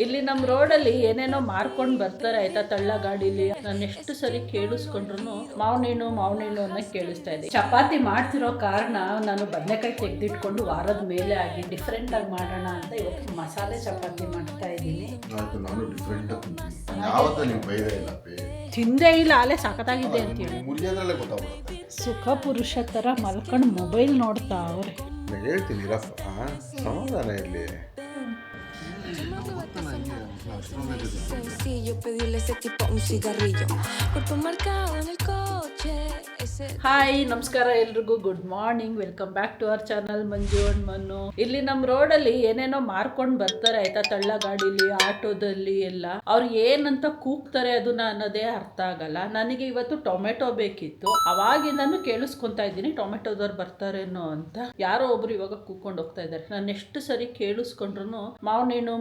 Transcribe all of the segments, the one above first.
ಇಲ್ಲಿ ನಮ್ಮ ರೋಡಲ್ಲಿ ಏನೇನೋ ಮಾರ್ಕೊಂಡು ಬರ್ತಾರೆ ಆಯ್ತಾ, ತಳ್ಳ ಗಾಡಿಲಿ. ನಾನು ಎಷ್ಟು ಸರಿ ಕೇಳಿಸ್ಕೊಂಡ್ರು ಮಾವನೇಣು ಅನ್ನೋ ಕೇಳಿಸ್ತಾ ಇದೆ. ಚಪಾತಿ ಮಾಡ್ತಿರೋ ಕಾರಣ ನಾನು ಬದನೆಕಾಯಿ ತೆಗೆದಿಟ್ಕೊಂಡು ವಾರದ ಮೇಲೆ ಆಗಿ ಡಿಫ್ರೆಂಟ್ ಆಗಿ ಮಾಡೋಣ ಅಂತ ಇವತ್ತು ಮಸಾಲೆ ಚಪಾತಿ ಮಾಡ್ತಾ ಇದ್ದೀನಿ. ತಿಂದೇ ಇಲ್ಲ, ಅಲ್ಲೇ ಸಖತ್ತಾಗಿದೆ ಅಂತ ಹೇಳಿ ಸುಖ ಪುರುಷ ತರ ಮಲ್ಕೊಂಡು ಮೊಬೈಲ್ ನೋಡ್ತಾ ಅವ್ರೆ. ಹೇಳ್ತೀನಿ ಸಮಾಧಾನ ಇರಲಿ. Sencillo pedirle ese tipo un cigarrillo. Cuerpo marcado en el coche. Hi, ನಮಸ್ಕಾರ ಎಲ್ರಿಗೂ. Good morning. Welcome back to our channel Manju and Manu. ಇಲ್ಲಿ ನಮ್ಮ ರೋಡಲ್ಲಿ ಏನೇನೋ ಮಾರ್ಕೊಂಡು ಬರ್ತಾರೆ ಆಯ್ತಾ, ತಳ್ಳ ಗಾಡಿಲಿ, ಆಟೋದಲ್ಲಿ ಎಲ್ಲ. ಅವ್ರು ಏನಂತ ಕೂಗ್ತಾರೆ ಅದನ್ನ ಅನ್ನೋದೇ ಅರ್ಥ ಆಗಲ್ಲ ನನಗೆ. ಇವತ್ತು ಟೊಮೆಟೊ ಬೇಕಿತ್ತು, ಅವಾಗಿಂದಾನು ಕೇಳಿಸ್ಕೊಂತಾ ಇದ್ದೀನಿ ಟೊಮೆಟೊದವ್ರು ಬರ್ತಾರೇನೋ ಅಂತ. ಯಾರೋ ಒಬ್ರು ಇವಾಗ ಕೂತ್ಕೊಂಡು ಹೋಗ್ತಾ ಇದ್ದಾರೆ. ನಾನು ಎಷ್ಟು ಸರಿ ಕೇಳಿಸ್ಕೊಂಡ್ರು ಮಾವನೇಣು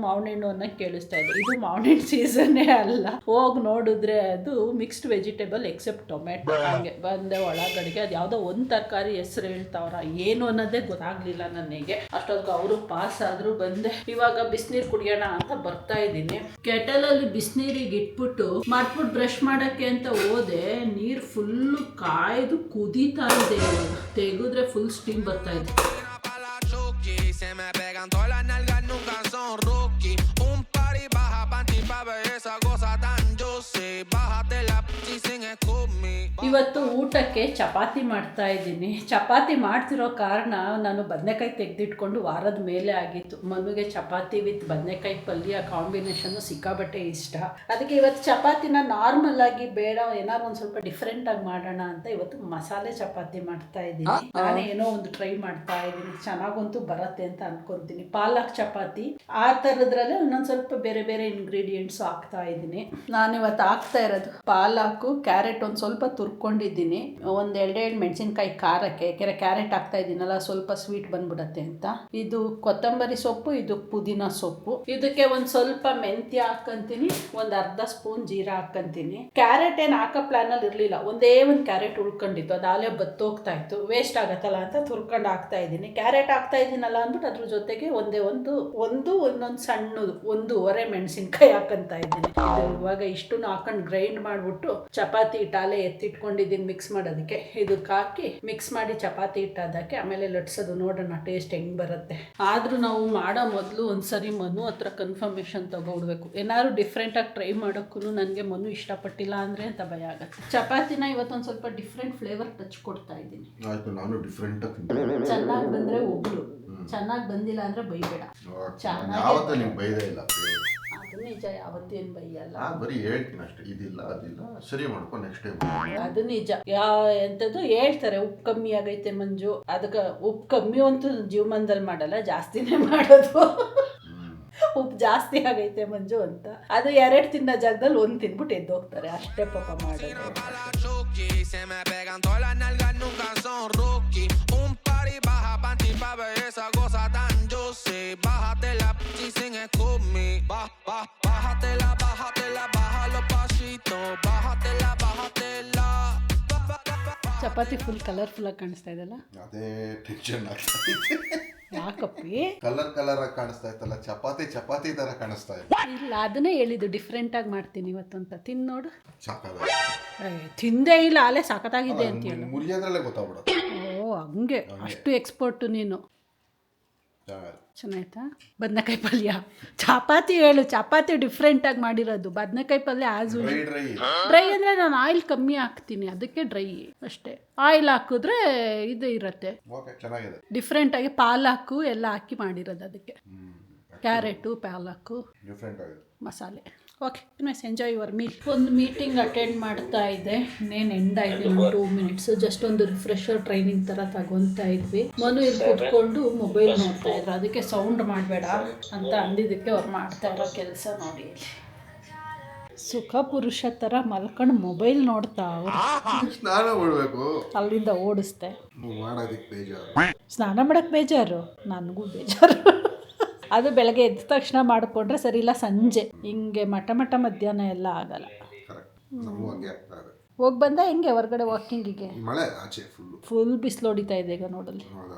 ಅನ್ನೋ ಕೇಳಿಸ್ತಾ ಇದೆ. ಇದು ಮಾವನೇಣು ಸೀಸನ್ನೇ ಅಲ್ಲ. ಹೋಗಿ ನೋಡಿದ್ರೆ ಅದು ಮಿಕ್ಸ್ಡ್ ವೆಜಿಟೇಬಲ್ ಎಕ್ಸೆಪ್ಟ್ ಟೊಮೆಟೊ. ಹಂಗೆ ಬಂದೆ ಒಳಗಡೆಗೆ. ಅದು ಯಾವುದೋ ಒಂದು ತರಕಾರಿ ಹೆಸರು ಹೇಳ್ತಾವ್ರ, ಏನು ಅನ್ನೋದೇ ಗೊತ್ತಾಗ್ಲಿಲ್ಲ ನನಗೆ. ಅಷ್ಟೊತ್ತಿಗೆ ಅವರು ಪಾಸ್ ಆದ್ರು. ಬಂದೆ. ಇವಾಗ ಬಿಸಿನೀರು ಕುಡಿಯೋಣ ಅಂತ ಬರ್ತಾ ಇದ್ದೀನಿ. ಕೆಟಲಲ್ಲಿ ಬಿಸಿನೀರಿಗೆ ಇಟ್ಬಿಟ್ಟು ಮಾಡ್ಬಿಟ್ಟು ಬ್ರಷ್ ಮಾಡಕ್ಕೆ ಅಂತ ಹೋದೆ. ನೀರು ಫುಲ್ಲು ಕಾಯ್ದು ಕುದೀತಾ ಇದೆ. ತೆಗೆದ್ರೆ ಫುಲ್ ಸ್ಟೀಮ್ ಬರ್ತಾ ಇದೆ. ಇವತ್ತು ಊಟಕ್ಕೆ ಚಪಾತಿ ಮಾಡ್ತಾ ಇದ್ದೀನಿ. ಚಪಾತಿ ಮಾಡ್ತಿರೋ ಕಾರಣ ನಾನು ಬದನೆಕಾಯಿ ತೆಗೆದಿಟ್ಕೊಂಡು ವಾರದ ಮೇಲೆ ಆಗಿತ್ತು. ಮಗುಗೆ ಚಪಾತಿ ವಿತ್ ಬದನೆಕಾಯಿ ಪಲ್ಯ ಕಾಂಬಿನೇಷನ್ ಸಿಕ್ಕಾಬಟ್ಟೆ ಇಷ್ಟ. ಅದಕ್ಕೆ ಇವತ್ತು ಚಪಾತಿನ ನಾರ್ಮಲ್ ಆಗಿ ಬೇಡ, ಏನಾದ್ರು ಒಂದು ಸ್ವಲ್ಪ ಡಿಫ್ರೆಂಟ್ ಆಗಿ ಮಾಡೋಣ ಅಂತ ಇವತ್ತು ಮಸಾಲೆ ಚಪಾತಿ ಮಾಡ್ತಾ ಇದ್ದೀನಿ. ನಾನೇ ಏನೋ ಒಂದು ಟ್ರೈ ಮಾಡ್ತಾ ಇದ್ದೀನಿ. ಚೆನ್ನಾಗಂತೂ ಬರತ್ತೆ ಅಂತ ಅನ್ಕೊಂತೀನಿ. ಪಾಲಕ್ ಚಪಾತಿ ಆ ಥರದ್ರಲ್ಲೇ ಒಂದೊಂದು ಸ್ವಲ್ಪ ಬೇರೆ ಬೇರೆ ಇಂಗ್ರೀಡಿಯೆಂಟ್ಸ್ ಹಾಕ್ತಾ ಇದ್ದೀನಿ. ನಾನಿವತ್ತು ಹಾಕ್ತಾ ಇರೋದು ಪಾಲಕು, ಕ್ಯಾರೆಟ್ ಒಂದು ಸ್ವಲ್ಪ ತುರ್ಕೊಂಡಿದ್ದೀನಿ, ಒಂದು 2 ಮೆಣಸಿನ್ಕಾಯಿ ಖಾರಕ್ಕೆ. ಯಾಕೆಂದರೆ ಕ್ಯಾರೆಟ್ ಹಾಕ್ತಾ ಇದ್ದೀನಲ್ಲ, ಸ್ವಲ್ಪ ಸ್ವೀಟ್ ಬಂದ್ಬಿಡತ್ತೆ ಅಂತ. ಇದು ಕೊತ್ತಂಬರಿ ಸೊಪ್ಪು, ಇದು ಪುದೀನ ಸೊಪ್ಪು. ಇದಕ್ಕೆ ಒಂದು ಸ್ವಲ್ಪ ಮೆಂತ್ಯ ಹಾಕಂತೀನಿ, ಒಂದು ಅರ್ಧ ಸ್ಪೂನ್ ಜೀರಾ ಹಾಕಂತೀನಿ. ಕ್ಯಾರೆಟ್ ಏನು ಹಾಕೋ ಪ್ಲಾನಲ್ಲಿ ಇರಲಿಲ್ಲ, ಒಂದೇ ಒಂದು ಕ್ಯಾರೆಟ್ ಉಳ್ಕೊಂಡಿತ್ತು. ಅದು ಆಲೇ ಬತ್ತೋಗ್ತಾ ಇತ್ತು, ವೇಸ್ಟ್ ಆಗತ್ತಲ್ಲ ಅಂತ ತುರ್ಕೊಂಡು ಹಾಕ್ತಾ ಇದ್ದೀನಿ. ಕ್ಯಾರೆಟ್ ಹಾಕ್ತಾ ಇದ್ದೀನಲ್ಲ ಅಂದ್ಬಿಟ್ಟು ಅದ್ರ ಜೊತೆಗೆ ಒಂದೊಂದು ಸಣ್ಣದು 1.5 ಮೆಣಸಿನ್ಕಾಯಿ ಹಾಕಂತ ಇದ್ದೀನಿ. ಇವಾಗ ಇಷ್ಟನ್ನು ಹಾಕೊಂಡು ಗ್ರೈಂಡ್ ಮಾಡಿಬಿಟ್ಟು ಚಪಾತಿ ಹಿಟ್ಟಾಲೆ ಎತ್ತಿಟ್ಕೊಂಡಿದ್ದೀನಿ ಮಿಕ್ಸ್ ಮಾಡೋದಕ್ಕೆ. ಇದಕ್ಕೆ ಹಾಕಿ ಮಿಕ್ಸ್ ಮಾಡಿ ಚಪಾತಿ ಹಿಟ್ಟಾದಕ್ಕೆ ಆಮೇಲೆ ಲಟ್ಸೋದು. ನೋಡೋಣ ಟೇಸ್ಟ್ ಹೆಂಗೆ ಬರುತ್ತೆ. ಆದರೂ ನಾವು ಮಾಡೋ ಮೊದಲು ಒಂದ್ಸರಿ ಮನು ಹತ್ರ ಕನ್ಫರ್ಮೇಷನ್ ತಗೊಳ್ಬೇಕು. ಏನಾದ್ರು ಡಿಫ್ರೆಂಟಾಗಿ ಟ್ರೈ ಮಾಡೋಕ್ಕೂ ನನಗೆ ಮನು ಇಷ್ಟಪಟ್ಟಿಲ್ಲ ಅಂದರೆ ಅಂತ ಭಯ ಆಗುತ್ತೆ. ಚಪಾತಿನ ಇವತ್ತೊಂದು ಸ್ವಲ್ಪ ಡಿಫ್ರೆಂಟ್ ಫ್ಲೇವರ್ ಟಚ್ ಕೊಡ್ತಾ ಇದ್ದೀನಿ. ಚೆನ್ನಾಗಿ ಬಂದರೆ ಒಬ್ರು, ಚೆನ್ನಾಗಿ ಬಂದಿಲ್ಲ ಅಂದರೆ ಬೈಬೇಡ. ಅದು ನಿಜ, ಯಾವತ್ತೇನು ಬೈಯಲ್ಲ. ಬರೀ ಹೇಳ್ತೀನಿ ಅಷ್ಟೇ, ಇದಿಲ್ಲ ಅದಿಲ್ಲ ಸರಿ ಮಾಡ್ಕೊ ನೆಕ್ಸ್ಟ್ ಟೈಮ್. ಅದು ನಿಜ. ಎಂಥದ್ದು ಹೇಳ್ತಾರೆ, ಉಪ್ಪು ಕಮ್ಮಿ ಆಗೈತೆ ಮಂಜು. ಅದಕ್ಕೆ ಉಪ್ಪು ಕಮ್ಮಿ ಅಂತೂ ಜೀವಮಾನದಲ್ಲಿ ಮಾಡಲ್ಲ, ಜಾಸ್ತಿನೇ ಮಾಡೋದು. ಉಪ್ಪು ಜಾಸ್ತಿ ಆಗೈತೆ ಮಂಜು ಅಂತ. ಅದು 2 ತಿನ್ನೋ ಜಾಗದಲ್ಲಿ 1 ತಿನ್ಬಿಟ್ಟು ಎದ್ದು ಹೋಗ್ತಾರೆ, ಅಷ್ಟೇ ಪಾಪ ಮಾಡೋದು. ಚಪಾತಿ ಫುಲ್ ಕಲರ್ಫುಲ್ ಆಗಿ ಕಾಣಿಸ್ತಾ ಇದೆಲ್ಲ. ಅದೇ ಟೆನ್ಷನ್ ಯಾಕಪ್ಪಿ ಕಲರ್ ಆಗಿ ಕಾಣಿಸ್ತಾ ಇತ್ತಲ್ಲ, ಚಪಾತಿ ತರ ಕಾಣಿಸ್ತಾ ಇದೆ. ಇಲ್ಲ, ಅದನ್ನೇ ಹೇಳಿದ್ದು ಡಿಫ್ರೆಂಟ್ ಆಗಿ ಮಾಡ್ತೀನಿ ಇವತ್ತು ಅಂತ. ತಿಂದು ನೋಡು. ತಿಂದೇ ಇಲ್ಲ, ಅಲ್ಲೇ ಸಖತ್ತಾಗಿದೆ ಅಂತ ಹೇಳಿ ಮುರಿಯೋದ್ರಲ್ಲೇ ಗೊತ್ತಾಗ್ಬಿಡುತ್ತೆ. ಓ ಹಂಗೆ, ಅಷ್ಟು ಎಕ್ಸ್ಪರ್ಟು ನೀನು. ಚೆನ್ನಾಯ್ತಾ? ಬದನೆಕಾಯಿ ಪಲ್ಯ ಚಪಾತಿ ಹೇಳು. ಚಪಾತಿ ಡಿಫ್ರೆಂಟಾಗಿ ಮಾಡಿರೋದು. ಬದನೆಕಾಯಿ ಪಲ್ಯ ಆಸು ಡ್ರೈ ಅಂದರೆ ನಾನು ಆಯಿಲ್ ಕಮ್ಮಿ ಹಾಕ್ತೀನಿ, ಅದಕ್ಕೆ ಡ್ರೈ ಅಷ್ಟೇ. ಆಯಿಲ್ ಹಾಕಿದ್ರೆ ಇದು ಇರುತ್ತೆ ಡಿಫ್ರೆಂಟಾಗಿ. ಪಾಲಕು ಎಲ್ಲ ಹಾಕಿ ಮಾಡಿರೋದು, ಅದಕ್ಕೆ ಕ್ಯಾರೆಟು ಪಾಲಕು ಮಸಾಲೆ. Okay, ಇನ್ವೆಸ್ enjoy your meal. ಒಂದು ಮೀಟಿಂಗ್ ಅಟೆಂಡ್ ಮಾಡ್ತಾ ಇದ್ದೆ. ಇನ್ನೇನು ಎಂಡ್ ಆಯಿತು, 2 ಮಿನಿಟ್ಸ್. ಜಸ್ಟ್ ಒಂದು ರಿಫ್ರೆಶರ್ ಟ್ರೈನಿಂಗ್ ಥರ ತಗೊತಾ ಇದ್ವಿ. ಮನು ಇಲ್ಲಿ ಕೂತ್ಕೊಂಡು ಮೊಬೈಲ್ ನೋಡ್ತಾ ಇದ್ರು. ಅದಕ್ಕೆ ಸೌಂಡ್ ಮಾಡಬೇಡ ಅಂತ ಅಂದಿದ್ದಕ್ಕೆ ಅವ್ರು ಮಾಡ್ತಾ ಇರೋ ಕೆಲಸ ನೋಡಿ. ಸುಖ ಪುರುಷ ಥರ ಮಲ್ಕೊಂಡು ಮೊಬೈಲ್ ನೋಡ್ತಾ ಅವ್ರು. ಸ್ನಾನ ಮಾಡಬೇಕು, ಅಲ್ಲಿಂದ ಓಡಿಸ್ದೆ. ಸ್ನಾನ ಮಾಡೋಕ್ಕೆ ಬೇಜಾರು, ನನಗೂ ಬೇಜಾರು. ಅದು ಬೆಳಗ್ಗೆ ಎದ್ದ ತಕ್ಷಣ ಮಾಡಿಕೊಂಡ್ರೆ ಸರಿ, ಇಲ್ಲ ಸಂಜೆ ಹಿಂಗೆ ಮಠ ಮಧ್ಯಾಹ್ನ ಎಲ್ಲ ಆಗಲ್ಲ. ಹೋಗಿ ಬಂದ ಹೆಂಗೆ ಹೊರಗಡೆ ವಾಕಿಂಗಿಗೆ? ಫುಲ್ ಬಿಸಿಲು ಹೊಡಿತಾ ಇದೆ ಈಗ. ನೋಡಲ್ಲಿ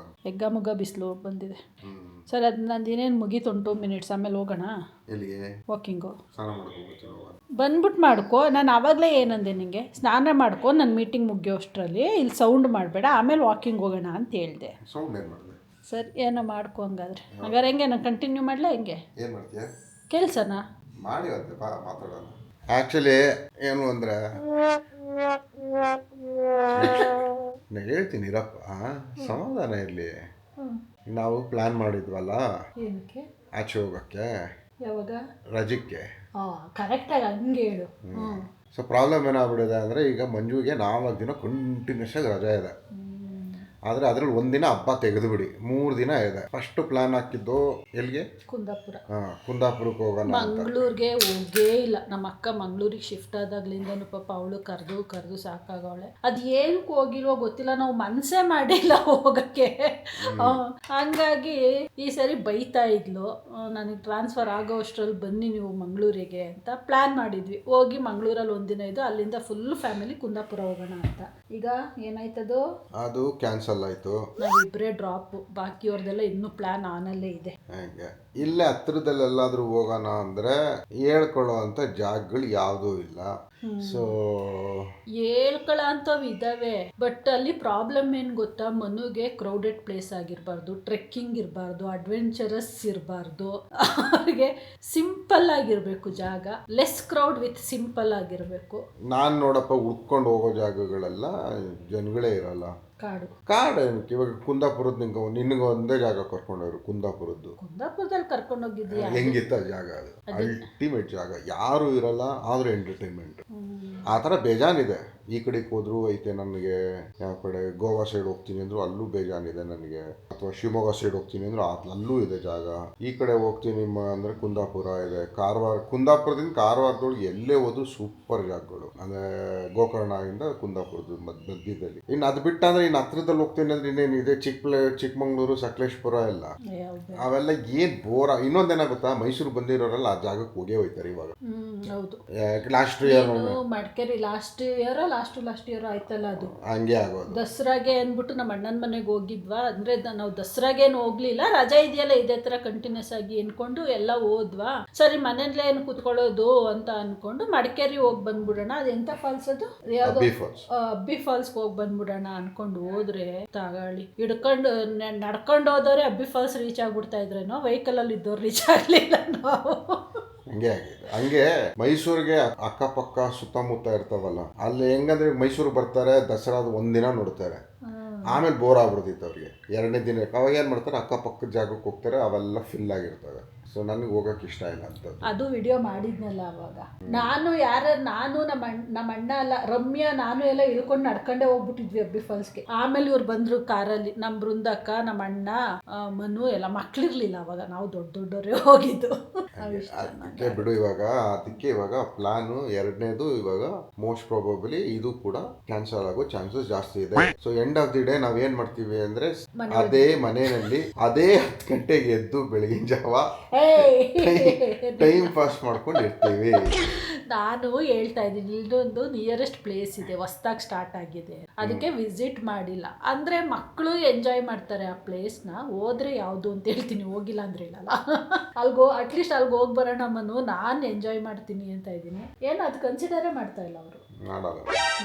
ಎಗ್ಗ ಮುಗ್ಗ ಬಿಸಿಲು ಬಂದಿದೆ. ಸರ್ ಅದು ನಂದು ಇನ್ನೇನು ಮುಗೀತು 2 ಮಿನಿಟ್ಸ್ ಆಮೇಲೆ ಹೋಗೋಣ ಎಲ್ಲಿಗೆ? ವಾಕಿಂಗು. ಸ್ನಾನ ಮಾಡ್ಕೊಂಡು ಬಂದ್ಬಿಟ್ಟು ಮಾಡ್ಕೊ. ನಾನು ಆವಾಗಲೇ ಏನಂದೆ ನಿನಗೆ, ಸ್ನಾನ ಮಾಡ್ಕೊ, ನನ್ನ ಮೀಟಿಂಗ್ ಮುಗಿಯೋ ಅಷ್ಟರಲ್ಲಿ ಇಲ್ಲಿ ಸೌಂಡ್ ಮಾಡಬೇಡ, ಆಮೇಲೆ ವಾಕಿಂಗ್ ಹೋಗೋಣ ಅಂತ ಹೇಳಿದೆ. ಸೌಂಡ್ ಏನು ಮಾಡಿದೆ? ಸರ್ ಏನೋ ಮಾಡ್ಕೊ ಹಂಗಾದ್ರೆ ಹೆಂಗೆ ನಾನು ಕಂಟಿನ್ಯೂ ಮಾಡಲಾ ಹೆಂಗೆ? ಏನು ಮಾಡ್ತೀಯ? ಕೆಲಸನಾ ಮಾಡಿ ಅಂತೆ ಮಾತಾಡೋಣ. ಆ್ಯಕ್ಚುಲಿ ಏನು ಅಂದರೆ ನಾನು ಹೇಳ್ತೀನಿ ಇರಪ್ಪ, ಸಮಾಧಾನ ಇರಲಿ. ನಾವು ಪ್ಲ್ಯಾನ್ ಮಾಡಿದ್ವಲ್ಲ ಏನಕ್ಕೆ ಆಚೆ ಹೋಗೋಕ್ಕೆ, ಯಾವಾಗ? ರಜಕ್ಕೆ. ಕರೆಕ್ಟಾಗಿ ಹಂಗೆ ಹೇಳು. ಸೊ ಪ್ರಾಬ್ಲಮ್ ಏನಾಗ್ಬಿಟ್ಟಿದೆ ಅಂದರೆ, ಈಗ ಮಂಜುಗೆ 4 ದಿನ ಕಂಟಿನ್ಯೂಸ್ ಆಗಿ ರಜೆ ಇದೆ. ಆದರೆ ಅದರಲ್ಲಿ 1 ದಿನ ಹಬ್ಬ ತೆಗೆದುಬಿಡಿ, 3 ದಿನ ಇದೆ. ಫಸ್ಟ್ ಪ್ಲಾನ್ ಹಾಕಿದ್ದು ಎಲ್ಲಿಗೆ? ಕುಂದಾಪುರ. ಕುಂದಾಪುರಕ್ಕೆ ಹೋಗೋಣ. ಮಂಗಳೂರಿಗೆ ಹೋಗೇ ಇಲ್ಲ. ನಮ್ಮ ಅಕ್ಕ ಮಂಗಳೂರಿಗೆ ಶಿಫ್ಟ್ ಆದಾಗ್ಲಿಂದನೂ ಪಾಪ ಅವಳು ಕರೆದು ಸಾಕಾಗವಳೆ. ಅದು ಏನಕ್ಕೆ ಹೋಗಿಲ್ವೋ ಗೊತ್ತಿಲ್ಲ, ನಾವು ಮನಸ್ಸೇ ಮಾಡಿಲ್ಲ ಹೋಗೋಕ್ಕೆ. ಹಂಗಾಗಿ ಈ ಸರಿ ಬೈತಾ ಇದ್ಲು, ನನಗೆ ಟ್ರಾನ್ಸ್ಫರ್ ಆಗೋ ಅಷ್ಟರಲ್ಲಿ ಬನ್ನಿ ನೀವು ಮಂಗಳೂರಿಗೆ ಅಂತ ಪ್ಲ್ಯಾನ್ ಮಾಡಿದ್ವಿ. ಹೋಗಿ ಮಂಗಳೂರಲ್ಲಿ 1 ದಿನ ಇದ್ದು ಅಲ್ಲಿಂದ ಫುಲ್ ಫ್ಯಾಮಿಲಿ ಕುಂದಾಪುರ ಹೋಗೋಣ ಅಂತ. ಈಗ ಏನಾಯ್ತದು? ಅದು ಕ್ಯಾನ್ಸಲ್ ಆಯಿತು. ನಾವಿಬ್ಬರೇ ಡ್ರಾಪ್, ಬಾಕಿಯವ್ರದೆಲ್ಲ ಇನ್ನೂ ಪ್ಲಾನ್ ಆನಲ್ಲೇ ಇದೆ. ಹಾಗೆ ಇಲ್ಲೇ ಹತ್ರದಲ್ಲೆಲ್ಲಾದ್ರೂ ಹೋಗೋಣ ಅಂದರೆ ಹೇಳ್ಕೊಳ್ಳೋ ಅಂಥ ಜಾಗಗಳು ಯಾವುದೂ ಇಲ್ಲ. ಸೊ ಹೇಳ್ಕೊಳ್ಳೋ ಅಂಥವು ಇದ್ದಾವೆ, ಬಟ್ ಅಲ್ಲಿ ಪ್ರಾಬ್ಲಮ್ ಏನು ಗೊತ್ತಾ, ಮನುಗೆ ಕ್ರೌಡೆಡ್ ಪ್ಲೇಸ್ ಆಗಿರಬಾರ್ದು, ಟ್ರೆಕ್ಕಿಂಗ್ ಇರಬಾರ್ದು, ಅಡ್ವೆಂಚರಸ್ ಇರಬಾರ್ದು. ಅವ್ರಿಗೆ ಸಿಂಪಲ್ ಆಗಿರಬೇಕು ಜಾಗ, ಲೆಸ್ ಕ್ರೌಡ್ ವಿತ್ ಸಿಂಪಲ್ ಆಗಿರಬೇಕು. ನಾನು ನೋಡಪ್ಪ ಹುಡ್ಕೊಂಡು ಹೋಗೋ ಜಾಗಗಳೆಲ್ಲ ಜನಗಳೇ ಇರಲ್ಲ, ಕಾಡು ಏನಕ್ಕೆ. ಇವಾಗ ಕುಂದಾಪುರದ ನಿನಗೆ ಒಂದೇ ಜಾಗ ಕರ್ಕೊಂಡವ್ರು, ಕುಂದಾಪುರದಲ್ಲಿ ಕರ್ಕೊಂಡೋಗಿದ್ದೀಯಾ? ಹೆಂಗಿತ್ತ ಜಾಗ? ಅದು ಅಲ್ಟಿಮೇಟ್ ಜಾಗ, ಯಾರು ಇರಲ್ಲ, ಆದ್ರೆ ಎಂಟರ್ಟೈನ್ಮೆಂಟ್. ಆ ಥರ ಬೇಜಾನಿದೆ. ಈ ಕಡೆಗೆ ಹೋದ್ರೂ ಐತೆ ನನಗೆ, ಯಾವ ಕಡೆ ಗೋವಾ ಸೈಡ್ ಹೋಗ್ತೀನಿ ಅಂದ್ರು ಅಲ್ಲೂ ಬೇಜಾನಿದೆ ನನಗೆ, ಅಥವಾ ಶಿವಮೊಗ್ಗ ಸೈಡ್ ಹೋಗ್ತೀನಿ ಅಂದ್ರು ಅಲ್ಲೂ ಇದೆ ಜಾಗ. ಈ ಕಡೆ ಹೋಗ್ತೀನಿ ಅಂದರೆ ಕುಂದಾಪುರ ಇದೆ, ಕುಂದಾಪುರದಿಂದ ಕಾರವಾರದೊಳಗೆ ಎಲ್ಲೇ ಹೋದ್ರು ಸೂಪರ್ ಜಾಗಗಳು. ಅಂದರೆ ಗೋಕರ್ಣದಿಂದ ಕುಂದಾಪುರದ ಮಧ್ಯದಲ್ಲಿ. ಇನ್ನು ಅದು ಬಿಟ್ಟಂದ್ರೆ ಇನ್ನು ಹತ್ರದಲ್ಲಿ ಹೋಗ್ತೀನಿ ಅಂದ್ರೆ ಇನ್ನೇನಿದೆ, ಚಿಕ್ಕಮಂಗ್ಳೂರು, ಸಕಲೇಶ್ಪುರ ಎಲ್ಲ, ಅವೆಲ್ಲ ಏನ್ ಬೋರ. ಇನ್ನೊಂದೇನಾಗುತ್ತಾ, ಮೈಸೂರು ಬಂದಿರೋರೆಲ್ಲ ಆ ಜಾಗಕ್ಕೆ ಹೋಗೇ ಹೋಯ್ತಾರೆ ಇವಾಗ. Last year Madikeri last year ಆಯ್ತಲ್ಲ, ಅದು ಹಂಗೆ ಆಗೋದು. ದಸರಾಗೆ ಅಂದ್ಬಿಟ್ಟು ನಮ್ಮ ಅಣ್ಣನ ಮನೆಗೆ ಹೋಗಿದ್ವಾ, ಅಂದ್ರೆ ನಾವು ದಸರಾಗೇನು ಹೋಗ್ಲಿಲ್ಲ, ರಜಾ ಇದೆಯಲ್ಲ ಇದೇ ತರ ಕಂಟಿನ್ಯೂಸ್ ಆಗಿ ಅನ್ಕೊಂಡು ಎಲ್ಲ ಹೋದ್ವಾ. ಸರಿ ಮನೇಲೇ ಏನು ಕುತ್ಕೊಳ್ಳೋದು ಅಂತ ಅನ್ಕೊಂಡು ಮಡಿಕೇರಿ ಹೋಗಿ ಬಂದ್ಬಿಡೋಣ. ಅದು ಎಂತ ಫಾಲ್ಸ್ ಅದು, ಯಾವ್ದು, ಅಬ್ಬಿ ಫಾಲ್ಸ್ಗೆ ಹೋಗಿ ಬಂದ್ಬಿಡೋಣ ಅನ್ಕೊಂಡು ಹೋದ್ರೆ ತಗೊಳ್ಳಿ ಹಿಡ್ಕೊಂಡು ನಡ್ಕೊಂಡು ಹೋದವ್ರೆ ಅಬ್ಬಿ ಫಾಲ್ಸ್ ರೀಚ್ ಆಗ್ಬಿಡ್ತಾ ಇದ್ರೇನೋ, ವೆಹಿಕಲ್ ಅಲ್ಲಿ ಇದ್ದವ್ರು ರೀಚ್ ಆಗ್ಲಿಲ್ಲ ನಾವು. ಹಂಗೆ ಆಗಿದೆ. ಹಂಗೆ ಮೈಸೂರಿಗೆ ಅಕ್ಕಪಕ್ಕ ಸುತ್ತಮುತ್ತ ಇರ್ತಾವಲ್ಲ, ಅಲ್ಲಿ ಹೆಂಗಂದ್ರೆ ಮೈಸೂರು ಬರ್ತಾರೆ, ದಸರಾದ 1 ದಿನ ನೋಡ್ತಾರೆ, ಆಮೇಲೆ ಬೋರ್ ಆಗ್ಬಿಡ್ತಿತ್ತು ಅವ್ರಿಗೆ. 2ನೇ ದಿನಕ್ಕೆ ಅವಾಗ ಏನು ಮಾಡ್ತಾರೆ, ಅಕ್ಕಪಕ್ಕದ ಜಾಗಕ್ಕೆ ಹೋಗ್ತಾರೆ, ಅವೆಲ್ಲ ಫಿಲ್ ಆಗಿರ್ತವೆ. ಸೊ ನನಗೆ ಹೋಗೋಕೆ ಇಷ್ಟ ಇಲ್ಲ ಅಂತ. ಅದು ವಿಡಿಯೋ ಮಾಡಿದ್ನಲ್ಲ ಅವಾಗ, ನಾನು ನಮ್ಮ ಅಣ್ಣ ಅಲ್ಲ, ರಮ್ಯಾ ನಾನು ಎಲ್ಲ ಇಳ್ಕೊಂಡು ನಡ್ಕೊಂಡೇ ಹೋಗ್ಬಿಟ್ಟಿದ್ವಿ ಅಬ್ಬಿ ಫಾಲ್ಸ್ಗೆ. ಆಮೇಲೆ ಇವ್ರು ಬಂದ್ರು ಕಾರಲ್ಲಿ, ನಮ್ಮ ಬೃಂದಕ್ಕ, ನಮ್ಮ ಅಣ್ಣ, ಮನು ಎಲ್ಲ, ಮಕ್ಳಿರ್ಲಿಲ್ಲ ಅವಾಗ, ನಾವು ದೊಡ್ಡವರೇ ಹೋಗಿದ್ದು. ಅದಕ್ಕೆ ಬಿಡು. ಅದಕ್ಕೆ ಇವಾಗ ಪ್ಲಾನು 2ನೇದು ಇವಾಗ ಮೋಸ್ಟ್ ಪ್ರಾಬಬಲಿ ಇದು ಕೂಡ ಕ್ಯಾನ್ಸಲ್ ಆಗೋ ಚಾನ್ಸಸ್ ಜಾಸ್ತಿ ಇದೆ. So end of the day ನಾವ್ ಏನ್ ಮಾಡ್ತೀವಿ ಅಂದ್ರೆ, ಅದೇ ಮನೆಯಲ್ಲಿ ಅದೇ 10 ಗಂಟೆಗೆ ಎದ್ದು ಬೆಳಗಿನ ಜಾವ ಟೈಮ್ ಪಾಸ್ ಮಾಡ್ಕೊಂಡು ಇರ್ತೀವಿ. ನಾನು ಹೇಳ್ತಾ ಇದ್ದೀನಿ, ಇಲ್ಲೊಂದು ನಿಯರೆಸ್ಟ್ ಪ್ಲೇಸ್ ಇದೆ, ಹೊಸ್ದಾಗಿ ಸ್ಟಾರ್ಟ್ ಆಗಿದೆ, ಅದಕ್ಕೆ ವಿಸಿಟ್ ಮಾಡಿಲ್ಲ. ಅಂದರೆ ಮಕ್ಕಳು ಎಂಜಾಯ್ ಮಾಡ್ತಾರೆ ಆ ಪ್ಲೇಸ್ನ. ಹೋದ್ರೆ ಯಾವುದು ಅಂತ ಹೇಳ್ತೀನಿ, ಹೋಗಿಲ್ಲ ಅಂದ್ರೆ ಹೇಳಲ್ಲ. ಅಟ್ಲೀಸ್ಟ್ ಅಲ್ಲಿಗೆ ಹೋಗಿ ಬರೋಣ ಮನು, ನಾನು ಎಂಜಾಯ್ ಮಾಡ್ತೀನಿ ಅಂತ ಇದ್ದೀನಿ. ಏನು ಅದು ಕನ್ಸಿಡರೇ ಮಾಡ್ತಾ ಇಲ್ಲ ಅವರು,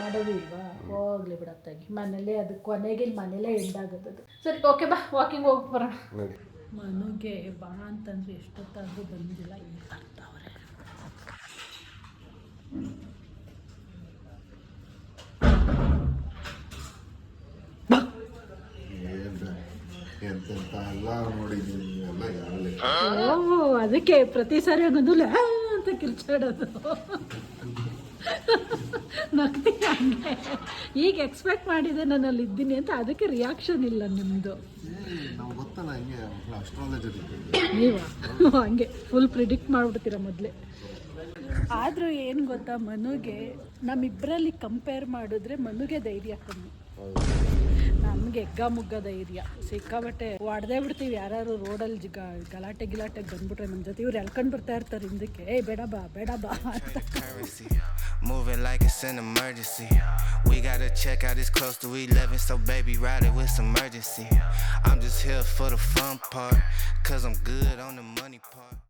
ಮಾಡೋದು ಇಲ್ವಾ? ಹೋಗ್ಲಿ ಬಿಡತ್ತಾಗಿ, ಮನೇಲೆ ಅದು ಕೊನೆಗೆ ಮನೇಲೇ ಎಂಡಾಗೋದು. ಸರಿ ಓಕೆ ಬಾ, ವಾಕಿಂಗ್ ಹೋಗಿ ಬರೋಣ. ಮನುಗೆ ಬಾ ಅಂತಂದ್ರೆ ಎಷ್ಟೊತ್ತಾದರೂ ಬಂದಿಲ್ಲ, ಈಗ ಬರ್ತಾವ್ರೆ. ಅದಕ್ಕೆ ಪ್ರತಿ ಸಾರಿ ಆಗೋದು ಅಂತ ಕಿರ್ಚಾಡೋದು. ನಗ್ತಿ ಹಂಗೆ. ಈಗ ಎಕ್ಸ್ಪೆಕ್ಟ್ ಮಾಡಿದೆ ನಾನು ಅಲ್ಲಿ ಇದ್ದೀನಿ ಅಂತ, ಅದಕ್ಕೆ ರಿಯಾಕ್ಷನ್ ಇಲ್ಲ ನಿಮ್ಮದು. ನೀವಾ ಹಂಗೆ ಫುಲ್ ಪ್ರಿಡಿಕ್ಟ್ ಮಾಡಿಬಿಡ್ತೀರ ಮೊದಲೇ. ಆದರೂ ಏನು ಗೊತ್ತಾ, ಮನುಗೆ ನಮ್ಮಿಬ್ಬರಲ್ಲಿ ಕಂಪೇರ್ ಮಾಡಿದ್ರೆ ಮನುಗೆ ಧೈರ್ಯ ಕಮ್ಮಿ. ನಮ್ಗೆ ಎಗ್ಗ ಮುಗ್ಗ ಧೈರ್ಯ ಸಿಕ್ಕಾಬಟ್ಟೆ ಹೊಡೆದೇ ಬಿಡ್ತೀವಿ. ಯಾರು ರೋಡಲ್ಲಿ ಗಲಾಟೆ ಬಂದ್ಬಿಟ್ರೆ ನಮ್ಮ ಜೊತೆ ಇವ್ರು ಎಳ್ಕೊಂಡು ಬರ್ತಾ ಇರ್ತಾರೆ ಹಿಂದಕ್ಕೆ, ಏಯ್ ಬೇಡ ಬಾ ಅಂತ. Moving like it's an emergency. We gotta check out, it's close to 11, so baby ride it with some urgency. I'm just here for the fun part, cause I'm good on the money part.